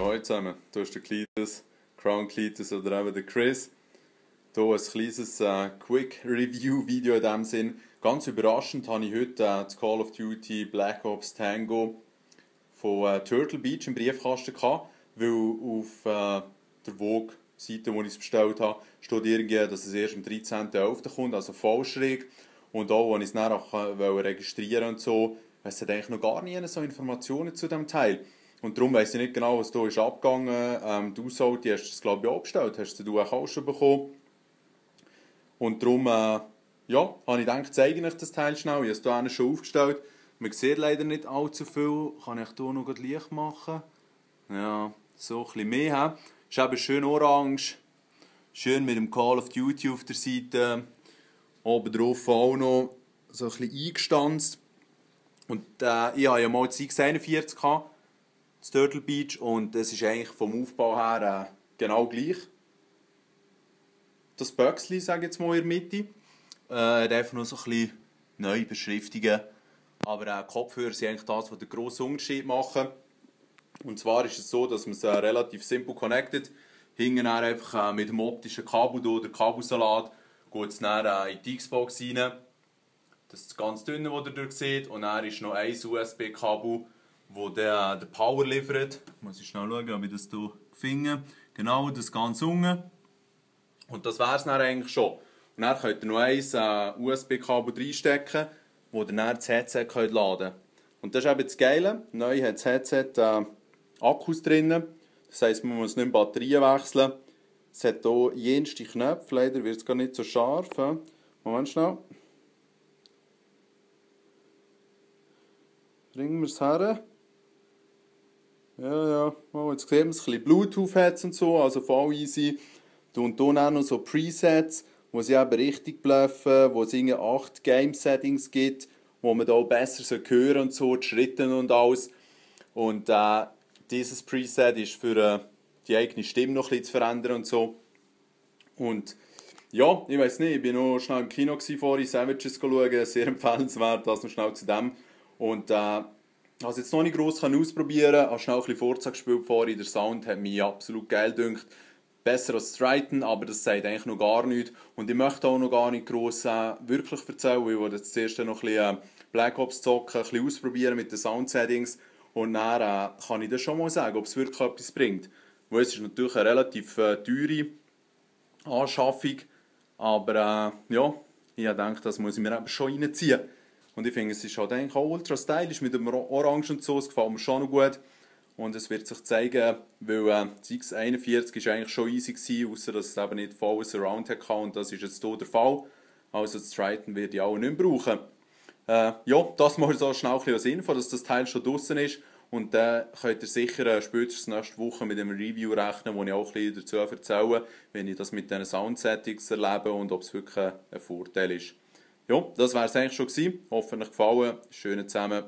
Ja, hallo zusammen. Hier ist der Cletus, Crown Cletus oder eben der Chris. Hier ein kleines Quick-Review-Video in dem Sinn. Ganz überraschend habe ich heute das Call of Duty Black Ops Tango von Turtle Beach im Briefkasten gehabt, weil auf der Vogue-Seite, wo ich es bestellt habe, steht irgendwie, dass es erst am 13.11. kommt, also voll schräg. Und auch, als ich es dann auch registrieren und so, es hat eigentlich noch gar nie so Informationen zu diesem Teil. Und darum weiss ich nicht genau, was da ist abgegangen. Du Salty hast es, glaube ich, auch bestellt. Hast du auch schon bekommen. Und darum, habe ich gedacht, zeige ich das Teil schnell. Ich habe es hier schon aufgestellt. Man sieht leider nicht allzu viel. Kann ich hier noch Licht machen? Ja, so ein bisschen mehr. Ist eben schön orange. Schön mit dem Call of Duty auf der Seite. Oben drauf auch noch so ein bisschen eingestanzt. Und ich hatte ja mal das X41 gehabt, das Turtle Beach, und es ist eigentlich vom Aufbau her genau gleich. Das Böckchen, sage ich jetzt mal, in der Mitte. Hat einfach noch so ein bisschen neue Beschriftungen. Aber die Kopfhörer sind eigentlich das, was den grossen Unterschied machen. Und zwar ist es so, dass man es relativ simpel connected. Hinten einfach mit dem optischen Kabel hier, der Kabelsalat, geht es dann in die Xbox rein. Das ist das ganz dünne, das ihr dort seht. Und dann ist noch ein USB-Kabel, das den Power liefert. Muss ich schnell schauen, ob ich das hier finde. Genau, das ganz unten. Und das wäre es dann eigentlich schon. Und dann könnt ihr noch ein USB-Kabel reinstecken, wo ihr dann das Headset laden könnt. Und das ist eben das Geile. Neu hat das Headset Akkus drin. Das heisst, man muss nicht mehr Batterien wechseln. Es hat hier jenste Knöpfe. Leider wird es gar nicht so scharf. Moment schnell. Bringen wir es her. Ja. Oh, jetzt sehen wir es. Ein bisschen Bluetooth hat und so. Also voll easy. Und dann auch noch so Presets, wo sie eben richtig bluffen, wo es 8 Game-Settings gibt, wo man da auch besser hören und so, die Schritte und alles. Und dieses Preset ist für die eigene Stimme noch ein bisschen zu verändern und so. Und ja, ich weiss nicht, ich war noch schnell im Kino vorhin, Savages schauen, sehr empfehlenswert, das noch schnell zu dem. Und habe es jetzt noch nicht gross ausprobieren, habe schnell ein bisschen Forza gespielt vorhin, der Sound hat mich absolut geil gedünkt. Besser als Triton, aber das sagt eigentlich noch gar nichts. Und ich möchte auch noch gar nicht gross wirklich erzählen, weil ich wollte jetzt zuerst noch ein bisschen Black Ops zocken, ein bisschen ausprobieren mit den Sound-Settings. Und dann kann ich das schon mal sagen, ob es wirklich etwas bringt. Weil es ist natürlich eine relativ teure Anschaffung, aber ich denke, das muss ich mir eben schon reinziehen. Und ich finde, es ist halt eigentlich auch ultra stylisch mit dem Orange und so, es gefällt mir schon noch gut. Und es wird sich zeigen, weil das X41 war eigentlich schon easy gewesen, ausser dass es eben nicht voll Surround hatte, und das ist jetzt hier der Fall. Also das Triton werde ich auch nicht mehr brauchen. Das mal so schnell ein als Info, dass das Teil schon draußen ist. Und dann könnt ihr sicher spätestens nächste Woche mit einem Review rechnen, wo ich auch ein bisschen dazu erzähle, wenn ich das mit diesen Sound-Settings erlebe und ob es wirklich ein Vorteil ist. Ja, das wäre es eigentlich schon gewesen. Hoffentlich gefallen. Schönen zusammen.